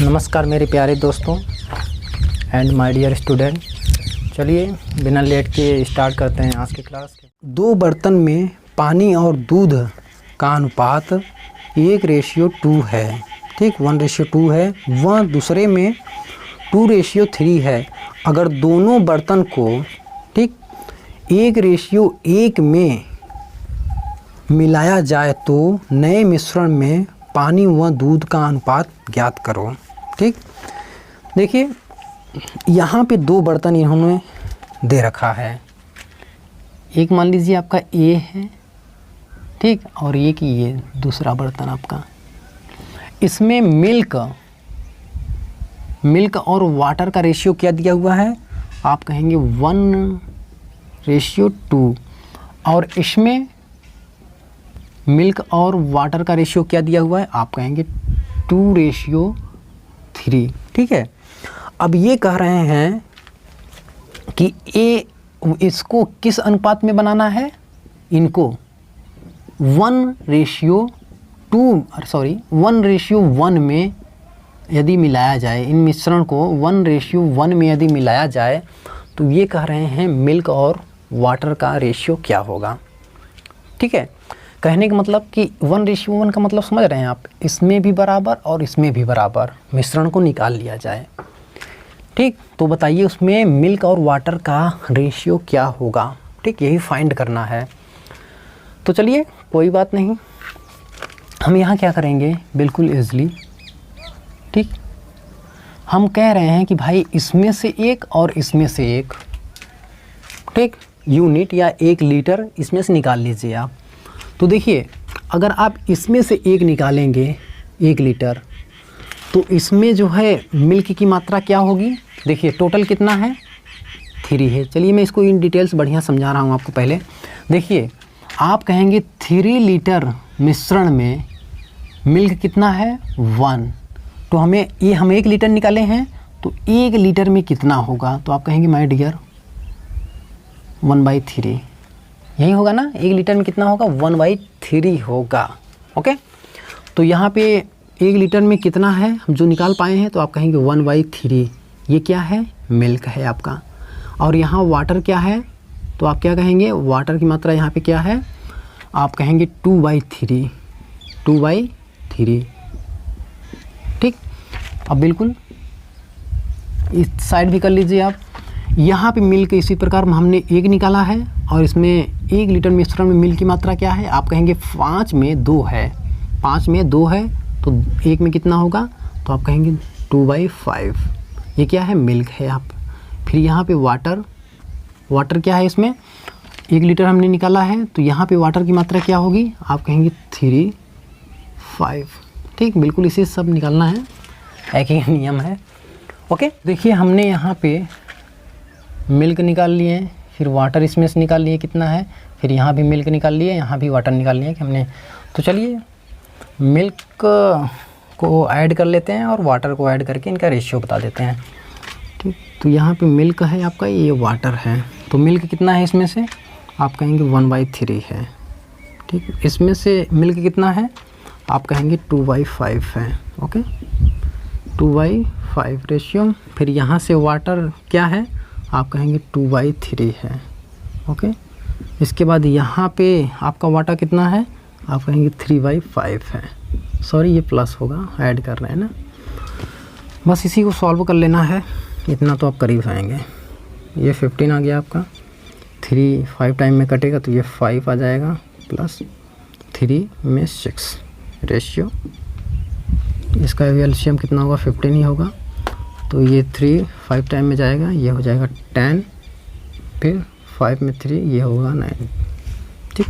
नमस्कार मेरे प्यारे दोस्तों एंड माय डियर स्टूडेंट। चलिए बिना लेट के स्टार्ट करते हैं आज की क्लास। दो बर्तन में पानी और दूध का अनुपात 1:2 है। ठीक, 1:2 है। वह दूसरे में 2:3 है। अगर दोनों बर्तन को ठीक 1:1 में मिलाया जाए तो नए मिश्रण में पानी व दूध का अनुपात ज्ञात करो। ठीक, देखिए यहाँ पे दो बर्तन इन्होंने दे रखा है। एक मान लीजिए आपका ए है, ठीक, और एक ये दूसरा बर्तन आपका। इसमें मिल्क और वाटर का रेशियो क्या दिया हुआ है? आप कहेंगे 1:2। और इसमें मिल्क और वाटर का रेशियो क्या दिया हुआ है? आप कहेंगे 2:3। ठीक है। अब ये कह रहे हैं कि इसको किस अनुपात में बनाना है? इनको 1:1 में यदि मिलाया जाए, इन मिश्रण को 1:1 में यदि मिलाया जाए तो ये कह रहे हैं मिल्क और वाटर का रेशियो क्या होगा। ठीक है, कहने का मतलब कि 1:1 का मतलब समझ रहे हैं आप? इसमें भी बराबर और इसमें भी बराबर मिश्रण को निकाल लिया जाए। ठीक, तो बताइए उसमें मिल्क और वाटर का रेशियो क्या होगा। ठीक, यही फाइंड करना है। तो चलिए कोई बात नहीं, हम यहाँ क्या करेंगे बिल्कुल ईजली। ठीक, हम कह रहे हैं कि भाई इसमें से एक और इसमें से एक, ठीक, यूनिट या 1 लीटर इसमें से निकाल लीजिए आप। तो देखिए अगर आप इसमें से एक निकालेंगे 1 लीटर, तो इसमें जो है मिल्क की मात्रा क्या होगी? देखिए टोटल कितना है? 3 है। चलिए मैं इसको इन डिटेल्स बढ़िया समझा रहा हूँ आपको। पहले देखिए, आप कहेंगे 3 लीटर मिश्रण में मिल्क कितना है? 1। तो हम 1 लीटर निकाले हैं, तो 1 लीटर में कितना होगा? तो आप कहेंगे माय डियर 1/3। यही होगा ना? 1 लीटर में कितना होगा? 1/3 होगा। ओके, तो यहाँ पे 1 लीटर में कितना है हम जो निकाल पाए हैं? तो आप कहेंगे 1/3। ये क्या है? मिल्क है आपका। और यहाँ वाटर क्या है? तो आप क्या कहेंगे? वाटर की मात्रा यहाँ पे क्या है? आप कहेंगे 2/3। 2/3। ठीक, अब बिल्कुल इस साइड भी कर लीजिए आप। यहाँ पे मिल्क इसी प्रकार हमने 1 निकाला है, और इसमें 1 लीटर मिश्रण में मिल्क की मात्रा क्या है? आप कहेंगे 5 में 2 है। 5 में 2 है तो 1 में कितना होगा? तो आप कहेंगे 2/5। ये क्या है? मिल्क है आप। फिर यहाँ पे वाटर क्या है? इसमें 1 लीटर हमने निकाला है, तो यहाँ पे वाटर की मात्रा क्या होगी? आप कहेंगे 3/5। ठीक, बिल्कुल इसी सब निकालना है, एक ही नियम है। ओके, देखिए हमने यहाँ पे मिल्क निकाल लिए हैं, फिर वाटर इसमें से निकाल लिए कितना है, फिर यहाँ भी मिल्क निकाल लिए, यहाँ भी वाटर निकाल लिए कि हमने। तो चलिए मिल्क को ऐड कर लेते हैं और वाटर को ऐड करके इनका रेशियो बता देते हैं। ठीक, तो यहाँ पे मिल्क है आपका, ये वाटर है। तो मिल्क कितना है इसमें से? आप कहेंगे 1/3 है। ठीक, इसमें से मिल्क कितना है? आप कहेंगे 2/5 है। Okay, 2/5 ratio. फिर यहाँ से वाटर क्या है? आप कहेंगे 2/3 है। ओके, इसके बाद यहाँ पे आपका वाटर कितना है? आप कहेंगे 3/5 है। सॉरी, ये प्लस होगा, ऐड कर रहे हैं ना। बस इसी को सॉल्व कर लेना है, इतना तो आप करीब आएंगे। ये 15 आ गया आपका। 3 5 टाइम में कटेगा तो ये 5 आ जाएगा, प्लस 3 में 6 रेशियो। इसका एलसीएम कितना होगा? 15 ही होगा। तो ये 3 5 टाइम में जाएगा, ये हो जाएगा 10, फिर 5 में 3, ये होगा 9। ठीक,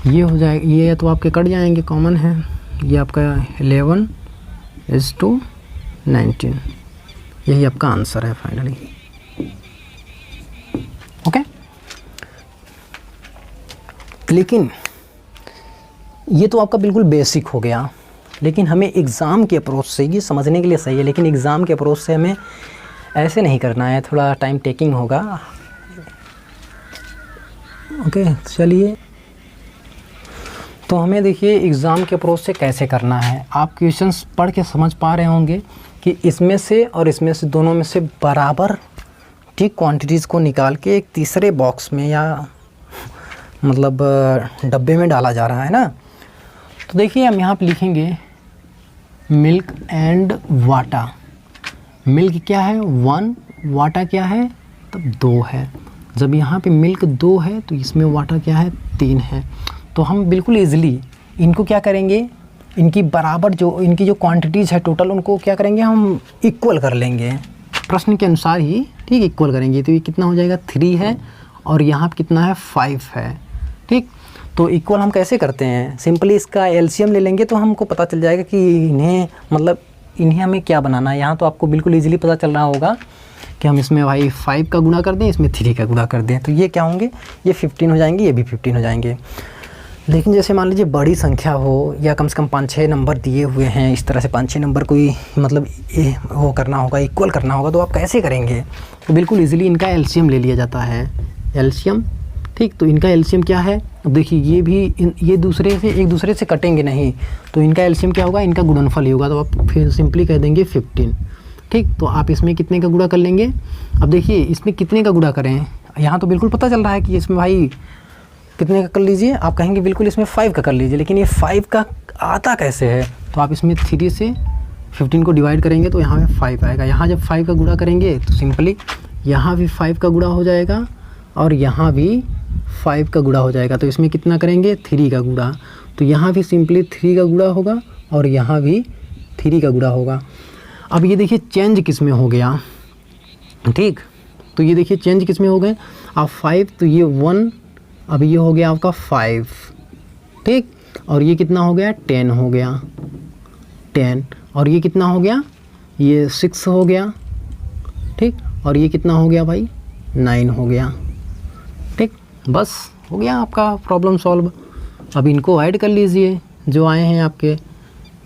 ये हो जाएगा। ये तो आपके कट जाएंगे, कॉमन है। ये आपका 11:19। यही आपका आंसर है फाइनली। ओके, लेकिन ये तो आपका बिल्कुल बेसिक हो गया। लेकिन हमें एग्ज़ाम के अप्रोच से, ये समझने के लिए सही है, लेकिन एग्ज़ाम के अप्रोच से हमें ऐसे नहीं करना है, थोड़ा टाइम टेकिंग होगा। ओके, चलिए तो हमें देखिए एग्ज़ाम के अप्रोच से कैसे करना है। आप क्वेश्चंस पढ़ के समझ पा रहे होंगे कि इसमें से और इसमें से दोनों में से बराबर ठीक क्वांटिटीज़ को निकाल के एक तीसरे बॉक्स में या मतलब डब्बे में डाला जा रहा है ना। तो देखिए हम यहाँ पे लिखेंगे मिल्क एंड वाटा। मिल्क क्या है 1, वाटा क्या है तब 2 है। जब यहाँ पे मिल्क 2 है तो इसमें वाटा क्या है 3 है। तो हम बिल्कुल ईज़िली इनको क्या करेंगे, इनकी बराबर जो इनकी जो क्वांटिटीज़ है टोटल उनको क्या करेंगे हम इक्वल कर लेंगे, प्रश्न के अनुसार ही ठीक इक्वल करेंगे। तो ये कितना हो जाएगा 3 है और यहाँ पे कितना है 5 है। ठीक, तो इक्वल हम कैसे करते हैं, सिंपली इसका एलसीएम ले लेंगे तो हमको पता चल जाएगा कि इन्हें मतलब इन्हें हमें क्या बनाना है। यहाँ तो आपको बिल्कुल ईजिली पता चल रहा होगा कि हम इसमें भाई 5 का गुणा कर दें, इसमें 3 का गुणा कर दें, तो ये क्या होंगे, ये 15 हो जाएंगे, ये भी 15 हो जाएंगे। लेकिन जैसे मान लीजिए बड़ी संख्या हो या कम से कम 5-6 नंबर दिए हुए हैं, इस तरह से 5-6 नंबर कोई मतलब वो करना होगा, इक्वल करना होगा, तो आप कैसे करेंगे। तो बिल्कुल इजीली इनका एलसीएम ले लिया जाता है, एलसीएम। ठीक, तो इनका एलसीएम क्या है, अब देखिए ये भी ये एक दूसरे से कटेंगे नहीं, तो इनका एलसीएम क्या होगा, इनका गुणनफल ही होगा। तो आप फिर सिंपली कह देंगे 15। ठीक, तो आप इसमें कितने का गुणा कर लेंगे। अब देखिए इसमें कितने का गुणा करें, यहाँ तो बिल्कुल पता चल रहा है कि इसमें भाई कितने का कर लीजिए। आप कहेंगे बिल्कुल इसमें 5 का कर लीजिए, लेकिन ये 5 का आता कैसे है। तो आप इसमें 3 से 15 को डिवाइड करेंगे तो यहाँ पे 5 आएगा। यहाँ जब 5 का गुणा करेंगे तो सिंपली यहाँ भी 5 का गुणा हो जाएगा और यहाँ भी 5 का गुणा हो जाएगा। तो इसमें कितना करेंगे 3 का गुणा, तो यहाँ भी सिंपली 3 का गुणा होगा और यहाँ भी 3 का गुणा होगा। अब ये देखिए चेंज किस में हो गया। ठीक, तो ये देखिए चेंज किस में हो गए, अब 5 तो ये 1, अब ये हो गया आपका 5। ठीक, और ये कितना हो गया 10 हो गया 10, और ये कितना हो गया, ये 6 हो गया। ठीक, और ये कितना हो गया भाई 9 हो गया। ठीक, बस हो गया आपका प्रॉब्लम सॉल्व। अब इनको ऐड कर लीजिए जो आए हैं आपके,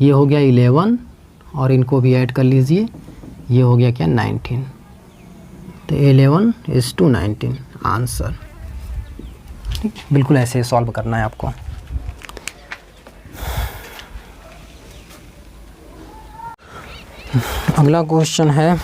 ये हो गया 11 और इनको भी ऐड कर लीजिए, ये हो गया क्या 19। तो 11 is to 19 आंसर। ठीक, बिल्कुल ऐसे सॉल्व करना है आपको। अगला क्वेश्चन है,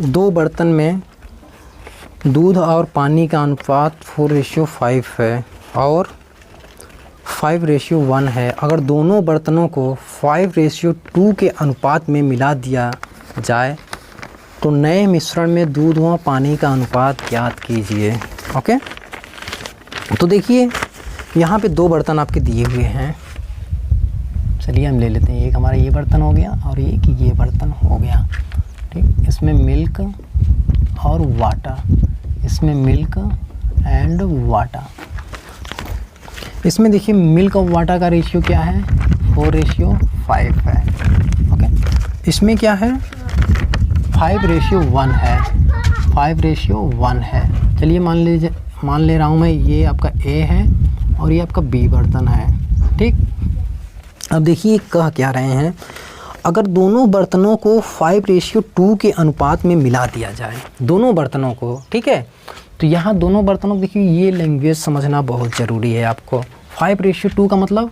2 बर्तन में दूध और पानी का अनुपात 4:5 है और 5:1 है। अगर दोनों बर्तनों को 5:2 के अनुपात में मिला दिया जाए तो नए मिश्रण में दूध व पानी का अनुपात ज्ञात कीजिए। ओके, तो देखिए यहाँ पे 2 बर्तन आपके दिए हुए हैं। चलिए हम ले लेते हैं, एक हमारा ये बर्तन हो गया और एक ये बर्तन हो गया। ठीक, इसमें मिल्क और वाटर, इसमें मिल्क एंड वाटर। इसमें देखिए मिल्क और वाटर का रेशियो क्या है 4:5 है। ओके, इसमें क्या है 5:1 है, 5:1 है। चलिए मान ले रहा हूँ मैं, ये आपका ए है और ये आपका बी बर्तन है। ठीक, अब देखिए कह क्या रहे हैं, अगर दोनों बर्तनों को 5:2 के अनुपात में मिला दिया जाए, दोनों बर्तनों को, ठीक है, तो यहाँ दोनों बर्तनों को देखिए ये लैंग्वेज समझना बहुत ज़रूरी है आपको। 5:2 का मतलब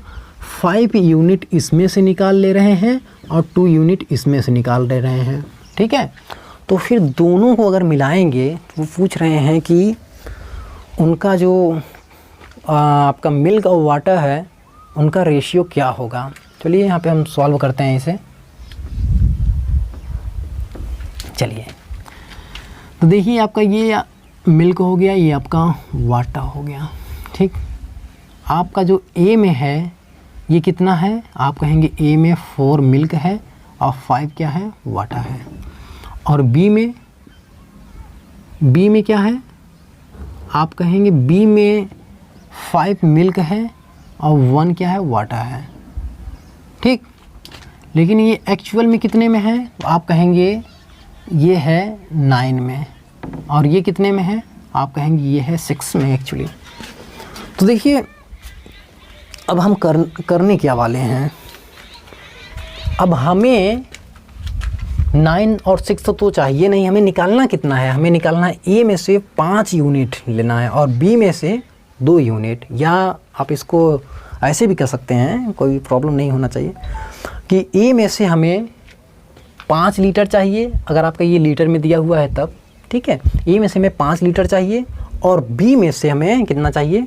5 यूनिट इसमें से निकाल ले रहे हैं और 2 यूनिट इसमें से निकाल ले रहे हैं। ठीक है, तो फिर दोनों को अगर मिलाएंगे, वो पूछ रहे हैं कि उनका जो आपका मिल्क और वाटर है उनका रेशियो क्या होगा। चलिए यहाँ पे हम सॉल्व करते हैं इसे। चलिए, तो देखिए आपका ये मिल्क हो गया, ये आपका वाटर हो गया। ठीक, आपका जो ए में है ये कितना है, आप कहेंगे ए में 4 मिल्क है और 5 क्या है वाटर है, और बी में क्या है, आप कहेंगे बी में 5 मिल्क है और 1 क्या है वाटर है। ठीक, लेकिन ये एक्चुअल में कितने में है, तो आप कहेंगे ये है 9 में, और ये कितने में है, आप कहेंगे ये है 6 में एक्चुअली। तो देखिए अब हम करने क्या वाले हैं, अब हमें 9 और 6 तो चाहिए नहीं, हमें निकालना कितना है, हमें निकालना है ए में से 5 यूनिट लेना है और बी में से 2 यूनिट, या आप इसको ऐसे भी कर सकते हैं, कोई प्रॉब्लम नहीं होना चाहिए कि ए में से हमें 5 लीटर चाहिए, अगर आपका ये लीटर में दिया हुआ है तब, ठीक है। ए में से हमें 5 लीटर चाहिए और बी में से हमें कितना चाहिए,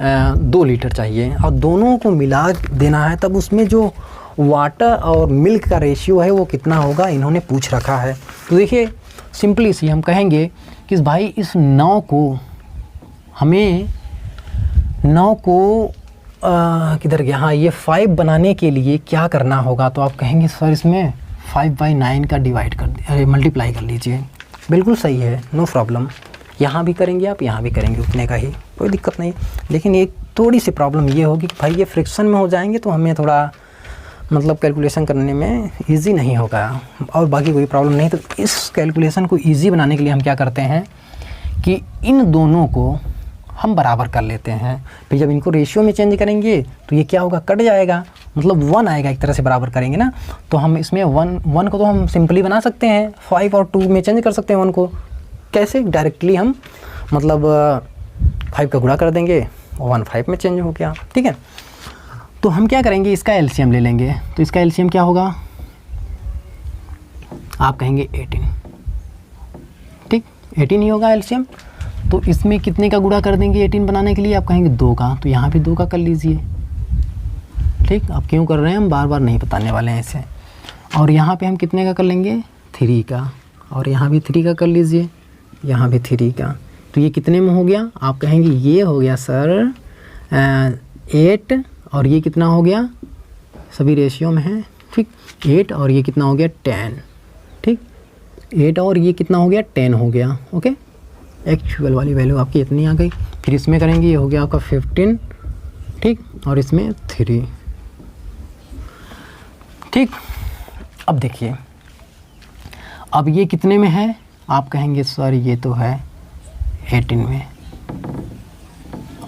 2 लीटर चाहिए, और दोनों को मिला देना है, तब उसमें जो वाटर और मिल्क का रेशियो है वो कितना होगा, इन्होंने पूछ रखा है। तो देखिए सिंपली सी हम कहेंगे कि भाई इस 9 को हमें 9 को किधर गया, हाँ ये 5 बनाने के लिए क्या करना होगा, तो आप कहेंगे सर इसमें 5/9 का डिवाइड कर अरे मल्टीप्लाई कर लीजिए। बिल्कुल सही है, नो प्रॉब्लम, यहाँ भी करेंगे आप, यहाँ भी करेंगे, उतने का ही, कोई दिक्कत नहीं। लेकिन एक थोड़ी सी प्रॉब्लम ये होगी कि भाई ये फ्रिक्शन में हो जाएंगे तो हमें थोड़ा मतलब कैलकुलेशन करने में इजी नहीं होगा, और बाकी कोई प्रॉब्लम नहीं। तो इस कैलकुलेशन को इजी बनाने के लिए हम क्या करते हैं कि इन दोनों को हम बराबर कर लेते हैं। फिर जब इनको रेशियो में चेंज करेंगे तो ये क्या होगा, कट जाएगा, मतलब 1 आएगा, एक तरह से बराबर करेंगे ना। तो हम इसमें 1 को तो हम सिंपली बना सकते हैं, 5 और 2 में चेंज कर सकते हैं 1 को। कैसे, डायरेक्टली हम मतलब 5 का गुणा कर देंगे, 1 5 में चेंज हो गया, ठीक है। तो हम क्या करेंगे, इसका एलसीएम ले लेंगे। तो इसका एलसीएम क्या होगा, आप कहेंगे 18, ठीक, 18 ही होगा एलसीएम। तो इसमें कितने का गुणा कर देंगे 18 बनाने के लिए, आप कहेंगे 2 का, तो यहाँ भी 2 का कर लीजिए, ठीक। अब क्यों कर रहे हैं हम बार बार नहीं बताने वाले हैं इसे। और यहाँ पे हम कितने का कर लेंगे, 3 का, और यहाँ भी 3 का कर लीजिए, यहाँ भी 3 का। तो ये कितने में हो गया, आप कहेंगे ये हो गया सर 8, और ये कितना हो गया, सभी रेशियो में है, ठीक, 8, और ये कितना हो गया 10, ठीक, 8 और ये कितना हो गया 10 हो गया, ओके। एक्चुअल वाली वैल्यू आपकी इतनी आ गई। फिर इसमें करेंगे, ये हो गया आपका 15, ठीक, और इसमें 3, ठीक। अब देखिए, अब ये कितने में है, आप कहेंगे सर ये तो है 18 में,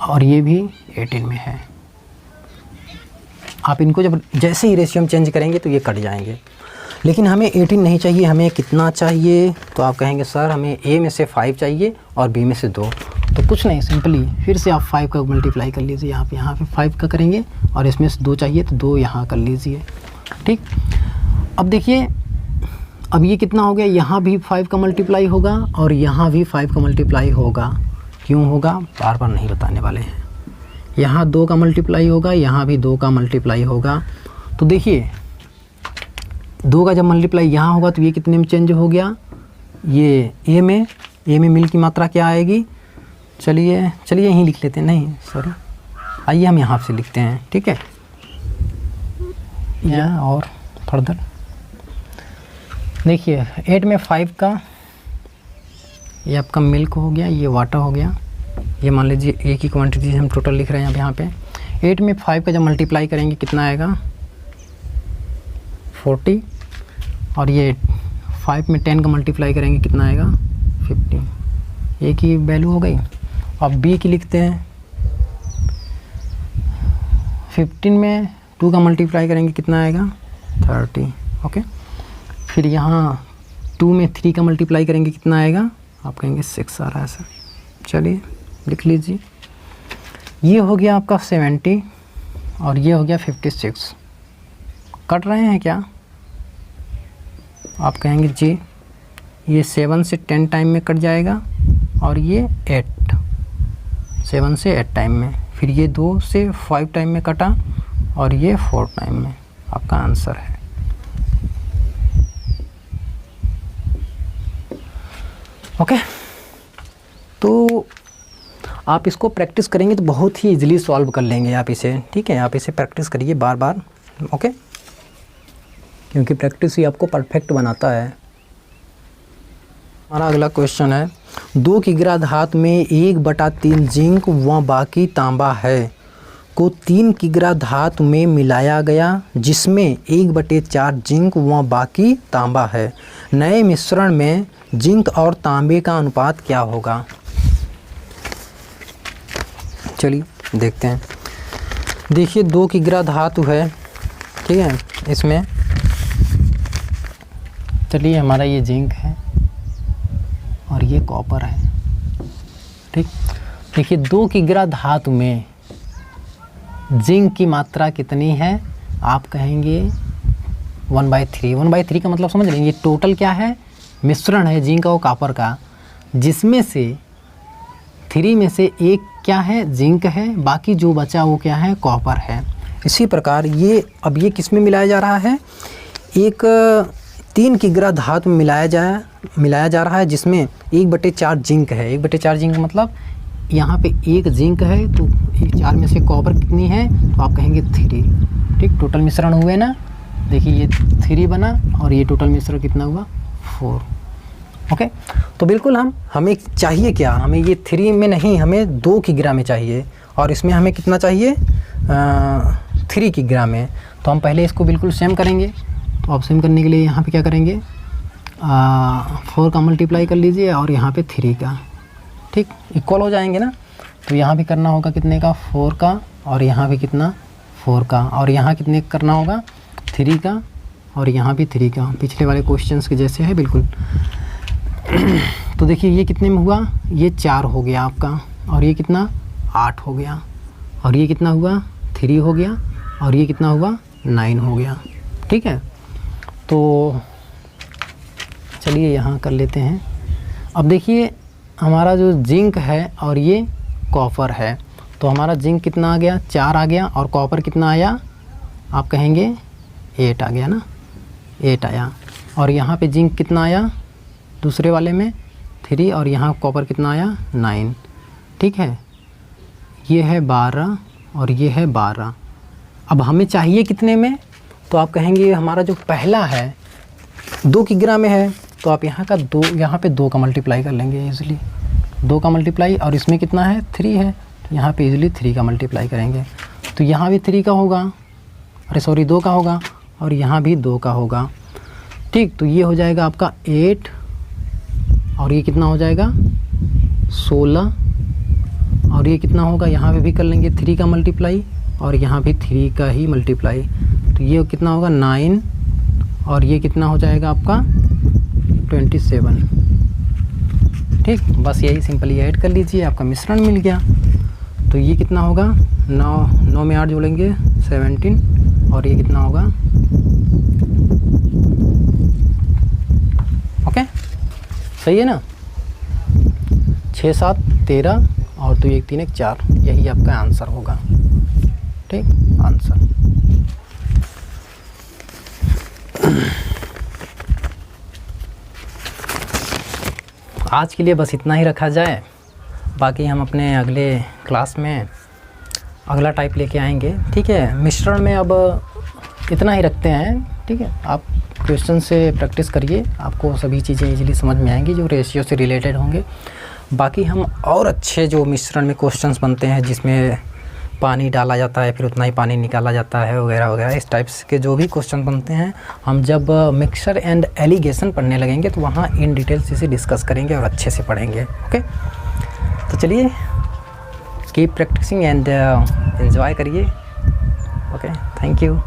और ये भी 18 में है। आप इनको जब जैसे ही रेशियो में चेंज करेंगे तो ये कट जाएंगे। लेकिन हमें 18 नहीं चाहिए, हमें कितना चाहिए, तो आप कहेंगे सर हमें ए में से 5 चाहिए और बी में से 2। तो कुछ नहीं, सिंपली फिर से आप 5 का मल्टीप्लाई कर लीजिए, आप यहाँ पे 5 का करेंगे, और इसमें से 2 चाहिए तो 2 यहाँ कर लीजिए, ठीक। अब देखिए, अब ये कितना हो गया, यहाँ भी 5 का मल्टीप्लाई होगा और यहाँ भी 5 का मल्टीप्लाई होगा। क्यों होगा, बार बार नहीं बताने वाले हैं। यहाँ 2 का मल्टीप्लाई होगा, यहाँ भी 2 का मल्टीप्लाई होगा। तो देखिए 2 का जब मल्टीप्लाई यहाँ होगा तो ये कितने में चेंज हो गया, ये ए में मिल की मात्रा क्या आएगी, चलिए यहीं लिख लेते हैं, नहीं सॉरी, आइए हम यहाँ से लिखते हैं, ठीक है। या और फर्दर देखिए 8 में 5 का, ये आपका मिल्क हो गया, ये वाटर हो गया, ये मान लीजिए एक ही क्वांटिटी हम टोटल लिख रहे हैं यहाँ पे। 8 में 5 का जब मल्टीप्लाई करेंगे कितना आएगा 40, और ये 5 में 10 का मल्टीप्लाई करेंगे कितना आएगा 50, एक ही वैल्यू हो गई। अब बी की लिखते हैं, 15 में 2 का मल्टीप्लाई करेंगे कितना आएगा 30, ओके। फिर यहाँ 2 में 3 का मल्टीप्लाई करेंगे कितना आएगा, आप कहेंगे 6 आ रहा है सर, चलिए लिख लीजिए। ये हो गया आपका 70 और ये हो गया 56। कट रहे हैं क्या, आप कहेंगे जी, ये 7 से 10 टाइम में कट जाएगा, और ये 8, 7 से 8 टाइम में, फिर ये 2 से 5 टाइम में कटा, और ये 4 टाइम में। आपका आंसर है। ओके, तो आप इसको प्रैक्टिस करेंगे तो बहुत ही इजीली सॉल्व कर लेंगे आप इसे, ठीक है। आप इसे प्रैक्टिस करिए बार बार, ओके, क्योंकि प्रैक्टिस ही आपको परफेक्ट बनाता है। हमारा अगला क्वेश्चन है, 2 किग्रा धातु में 1/3 जिंक व बाकी तांबा है को 3 किग्रा धातु में मिलाया गया, जिसमें 1/4 जिंक व बाकी तांबा है। नए मिश्रण में जिंक और तांबे का अनुपात क्या होगा। चलिए देखते हैं। देखिए 2 किग्रा धातु है, ठीक है, इसमें चलिए हमारा ये जिंक है और ये कॉपर है, ठीक। देखिए 2 किग्रा धातु में जिंक की मात्रा कितनी है, आप कहेंगे 1/3। 1/3 का मतलब समझ लेंगे, टोटल क्या है, मिश्रण है जिंक और कॉपर का, जिसमें से 3 में से 1 क्या है, जिंक है, बाकी जो बचा वो क्या है, कॉपर है। इसी प्रकार ये अब ये किस में मिलाया जा रहा है, एक 3 किग्रा धातु में मिलाया जा रहा है, जिसमें 1/4 जिंक है। 1/4 जिंक मतलब यहाँ पे 1 जिंक है, तो 4 में से कॉपर कितनी है, तो आप कहेंगे 3। ठीक, टोटल मिश्रण हुए ना, देखिए ये 3 बना और ये टोटल मिश्रण कितना हुआ, 4। ओके, तो बिल्कुल हमें चाहिए क्या, हमें ये 3 में नहीं, हमें 2 किग्रा में चाहिए, और इसमें हमें कितना चाहिए, 3 किग्रा में। तो हम पहले इसको बिल्कुल सेम करेंगे। तो आप सेम करने के लिए यहाँ पे क्या करेंगे, 4 का मल्टीप्लाई कर लीजिए और यहाँ पे 3 का, ठीक, इक्वल हो जाएंगे ना। तो यहाँ भी करना होगा कितने का, 4 का, और यहाँ भी कितना, 4 का, और यहाँ कितने करना होगा, 3 का, और यहाँ भी 3 का। पिछले वाले क्वेश्चंस के जैसे है बिल्कुल। तो देखिए ये कितने में हुआ, ये 4 हो गया आपका, और ये कितना, 8 हो गया, और ये कितना हुआ, 3 हो गया, और ये कितना हुआ, 9 हो गया। ठीक है, तो चलिए यहाँ कर लेते हैं। अब देखिए हमारा जो जिंक है और ये कॉपर है, तो हमारा जिंक कितना आ गया, 4 आ गया, और कॉपर कितना आया, आप कहेंगे 8 आ गया ना, 8 आया। और यहाँ पे जिंक कितना आया, दूसरे वाले में 3, और यहाँ कॉपर कितना आया, 9। ठीक है, ये है 12 और ये है 12। अब हमें चाहिए कितने में, तो आप कहेंगे हमारा जो पहला है 2 किग्रा में है, तो आप यहाँ पे 2 का मल्टीप्लाई कर लेंगे इजीली, 2 का मल्टीप्लाई, और इसमें कितना है, 3 है, तो यहाँ पे इजीली 3 का मल्टीप्लाई करेंगे, तो यहाँ भी 3 का होगा, अरे सॉरी 2 का होगा, और यहाँ भी 2 का होगा। ठीक, तो ये हो जाएगा आपका 8, और ये कितना हो जाएगा, 16, और ये कितना होगा, यहाँ पे भी कर लेंगे 3 का मल्टीप्लाई, और यहाँ भी 3 का ही मल्टीप्लाई, तो ये कितना होगा, 9, और ये कितना हो जाएगा आपका 27। ठीक, बस यही सिंपली ऐड कर लीजिए, आपका मिश्रण मिल गया। तो ये कितना होगा, 9 में 8 जोड़ेंगे 17, और ये कितना होगा, ओके, सही है ना, 6 7 13, और 2 1 3 1 4, यही आपका आंसर होगा। ठीक, आंसर। आज के लिए बस इतना ही रखा जाए, बाकी हम अपने अगले क्लास में अगला टाइप लेके आएंगे। ठीक है, मिश्रण में अब इतना ही रखते हैं। ठीक है, आप क्वेश्चन से प्रैक्टिस करिए, आपको सभी चीज़ें इजीली समझ में आएंगी जो रेशियो से रिलेटेड होंगे। बाकी हम और अच्छे जो मिश्रण में क्वेश्चंस बनते हैं, जिसमें पानी डाला जाता है फिर उतना ही पानी निकाला जाता है वगैरह वगैरह, इस टाइप्स के जो भी क्वेश्चन बनते हैं, हम जब मिक्सचर एंड एलिगेशन पढ़ने लगेंगे तो वहाँ इन डिटेल्स इसे डिस्कस करेंगे और अच्छे से पढ़ेंगे। ओके, तो चलिए, कीप प्रैक्टिसिंग एंड एंजॉय करिए। Okay, thank you.